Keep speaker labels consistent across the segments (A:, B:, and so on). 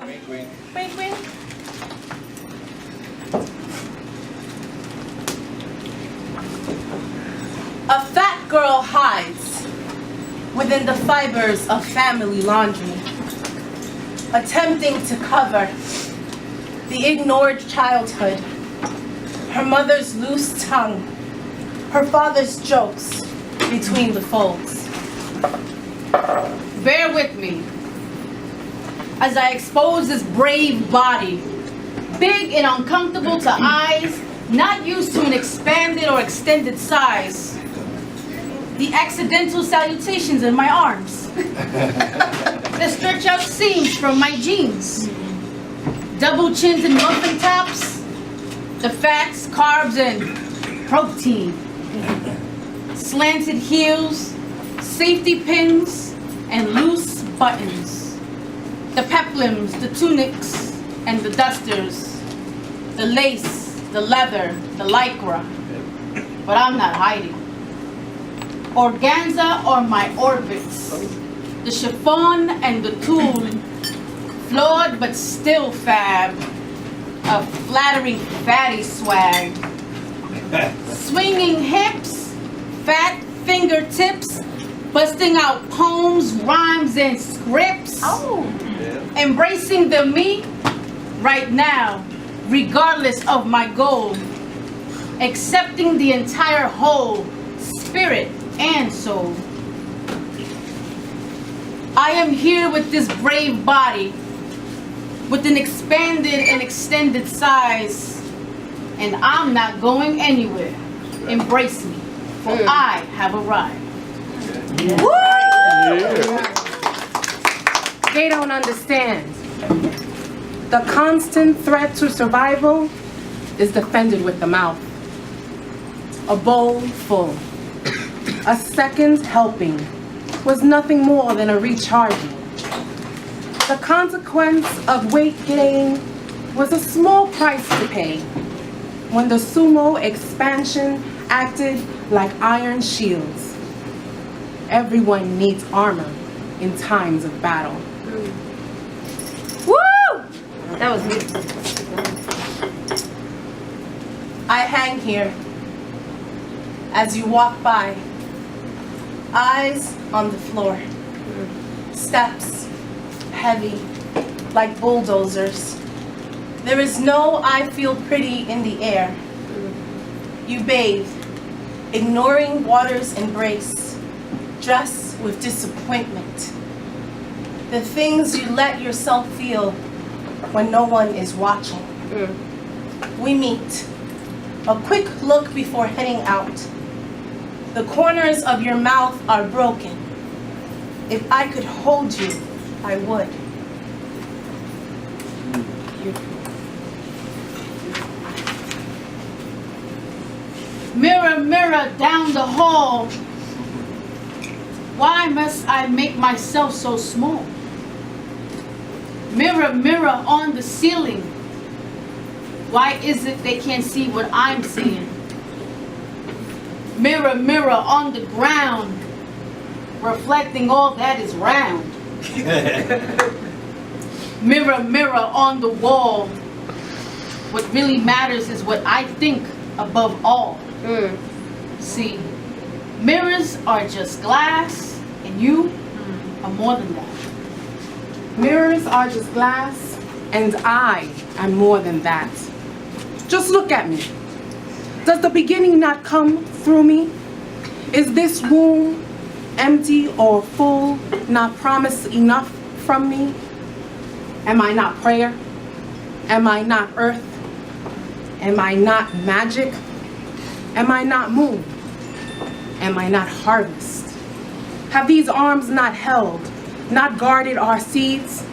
A: Wink, wink.
B: Wink, wink. A fat girl hides within the fibers of family laundry, attempting to cover the ignored childhood, her mother's loose tongue, her father's jokes between the folds. Bear with me as I expose this brave body, big and uncomfortable to eyes, not used to an expanded or extended size. The accidental salutations in my arms, the stretch out seams from my jeans, double chins and muffin tops, the fats, carbs, and protein, slanted heels, safety pins, and loose buttons, the peplums, the tunics, and the dusters, the lace, the leather, the lycra, but I'm not hiding. Organza are my orbits, the chiffon and the tulle, flawed but still fab, a flattering fatty swag, swinging hips, fat fingertips, busting out poems, rhymes, and scripts, embracing the me right now, regardless of my goal, accepting the entire whole, spirit and soul. I am here with this brave body, with an expanded and extended size, and I'm not going anywhere. Embrace me, for I have arrived.
C: Yeah.
B: Woo!
C: They don't understand. The constant threat to survival is defended with the mouth. A bowl full. A second helping was nothing more than a recharging. The consequence of weight gain was a small price to pay when the sumo expansion acted like iron shields. Everyone needs armor in times of battle.
B: Woo! That was beautiful. I hang here as you walk by, eyes on the floor, steps heavy like bulldozers. There is no I feel pretty in the air. You bathe, ignoring water's embrace, dress with disappointment. The things you let yourself feel when no one is watching. We meet. A quick look before heading out. The corners of your mouth are broken. If I could hold you, I would. Mirror, mirror down the hall, why must I make myself so small? Mirror, mirror on the ceiling, why is it they can't see what I'm seeing? Mirror, mirror on the ground, reflecting all that is round. Mirror, mirror on the wall, what really matters is what I think above all. See, mirrors are just glass, and you are more than that.
C: Mirrors are just glass, and I am more than that. Just look at me. Does the beginning not come through me? Is this womb empty or full, not promised enough from me? Am I not prayer? Am I not earth? Am I not magic? Am I not moon? Am I not harvest? Have these arms not held, not guarded our seeds?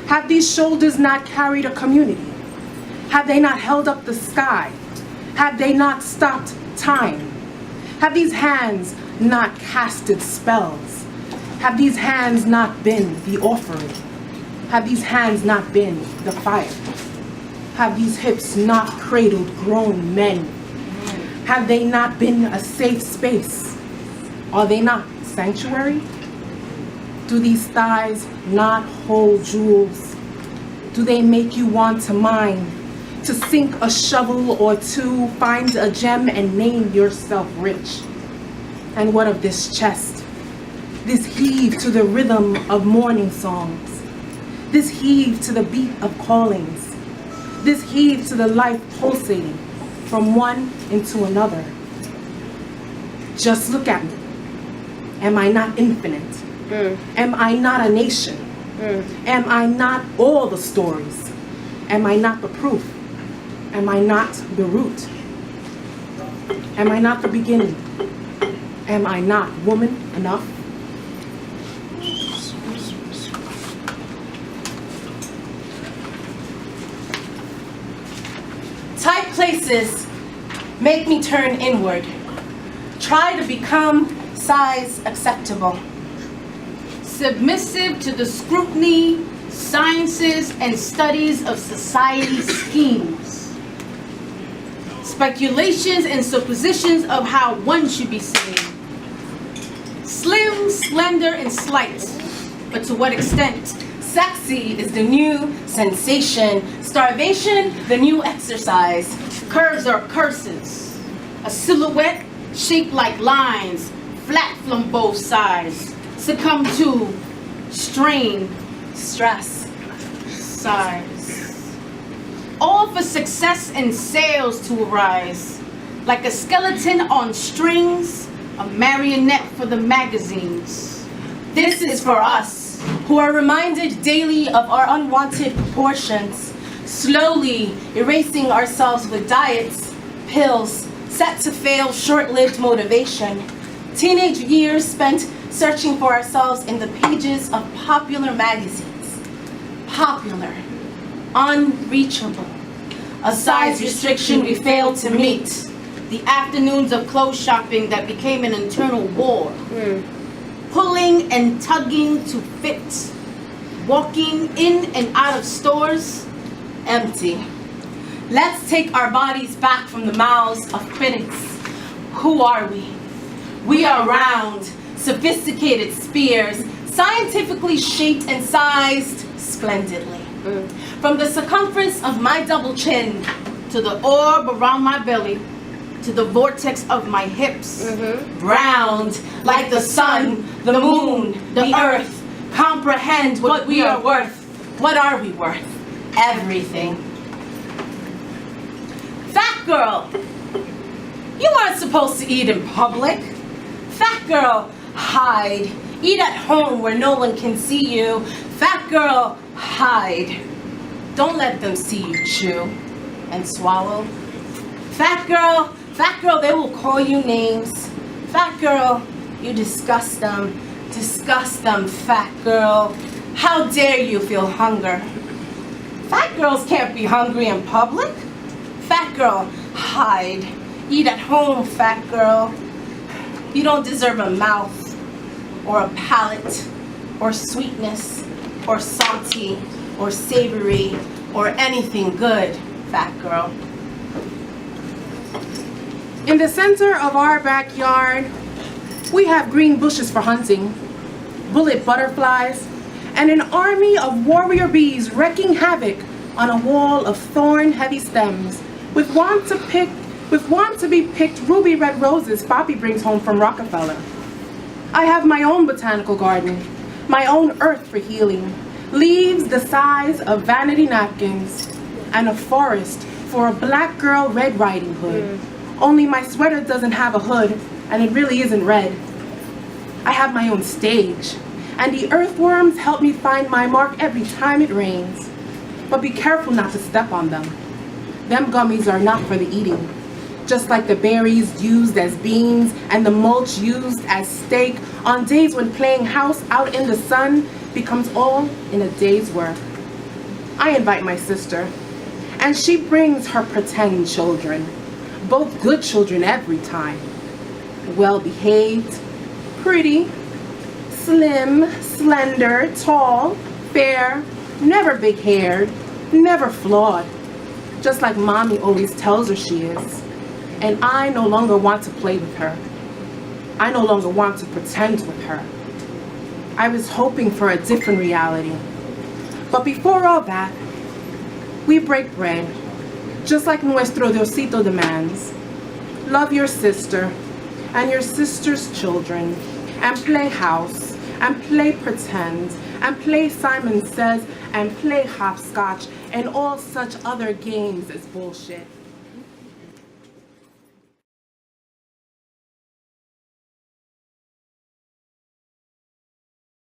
C: Have these shoulders not carried a community? Have they not held up the sky? Have they not stopped time? Have these hands not casted spells? Have these hands not been the offering? Have these hands not been the fire? Have these hips not cradled grown men? Have they not been a safe space? Are they not sanctuary? Do these thighs not hold jewels? Do they make you want to mine, to sink a shovel or two, find a gem and name yourself rich? And what of this chest? This heave to the rhythm of morning songs. This heave to the beat of callings. This heave to the life pulsating from one into another. Just look at me. Am I not infinite? Am I not a nation? Am I not all the stories? Am I not the proof? Am I not the root? Am I not the beginning? Am I not woman enough?
A: Tight places make me turn inward. Try to become size acceptable.
B: Submissive to the scrutiny, sciences, and studies of society's schemes. Speculations and suppositions of how one should be seen. Slim, slender, and slight, but to what extent?
A: Sexy is the new sensation. Starvation, the new exercise.
B: Curves are curses. A silhouette shaped like lines, flat from both sides. Succumb to strain,
A: Stress.
B: size. All for success and sales to arise. Like a skeleton on strings, a marionette for the magazines.
A: This is for us, who are reminded daily of our unwanted proportions, slowly erasing ourselves with diets, pills, set to fail short-lived motivation. Teenage years spent searching for ourselves in the pages of popular magazines. Popular, unreachable, a size restriction we failed to meet.
B: The afternoons of clothes shopping that became an internal war. Pulling and tugging to fit. Walking in and out of stores.
A: Empty. Let's take our bodies back from the mouths of critics. Who are we? We are round, sophisticated spears, scientifically shaped and sized splendidly. From the circumference of my double chin
B: To the orb around my belly. To the vortex of my hips.
A: round like the sun, the moon, the earth, comprehend what we are worth. What are we worth? Everything. Fat girl, you aren't supposed to eat in public. Fat girl, hide. Eat at home where no one can see you. Fat girl, hide. Don't let them see you chew and swallow. Fat girl, they will call you names. Fat girl, you disgust them, fat girl. How dare you feel hunger? Fat girls can't be hungry in public. Fat girl, hide. Eat at home, fat girl. You don't deserve a mouth, or a palate, or sweetness, or salty, or savory, or anything good, fat girl.
C: In the center of our backyard, we have green bushes for hunting, bullet butterflies, and an army of warrior bees wreaking havoc on a wall of thorn-heavy stems, with want to be picked ruby red roses Bobby brings home from Rockefeller. I have my own botanical garden, my own earth for healing, leaves the size of vanity napkins, and a forest for a black girl Red Riding Hood. Only my sweater doesn't have a hood, and it really isn't red. I have my own stage, and the earthworms help me find my mark every time it rains. But be careful not to step on them. Them gummies are not for the eating. Just like the berries used as beans and the mulch used as steak on days when playing house out in the sun becomes all in a day's work. I invite my sister, and she brings her pretend children. Both good children every time. Well-behaved, pretty, slim, slender, tall, fair, never big-haired, never flawed. Just like mommy always tells her she is. And I no longer want to play with her. I no longer want to pretend with her. I was hoping for a different reality. But before all that, we break bread, just like nuestro Diosito demands. Love your sister and your sister's children, and play house, and play pretend, and play Simon Says, and play hopscotch, and all such other games as bullshit.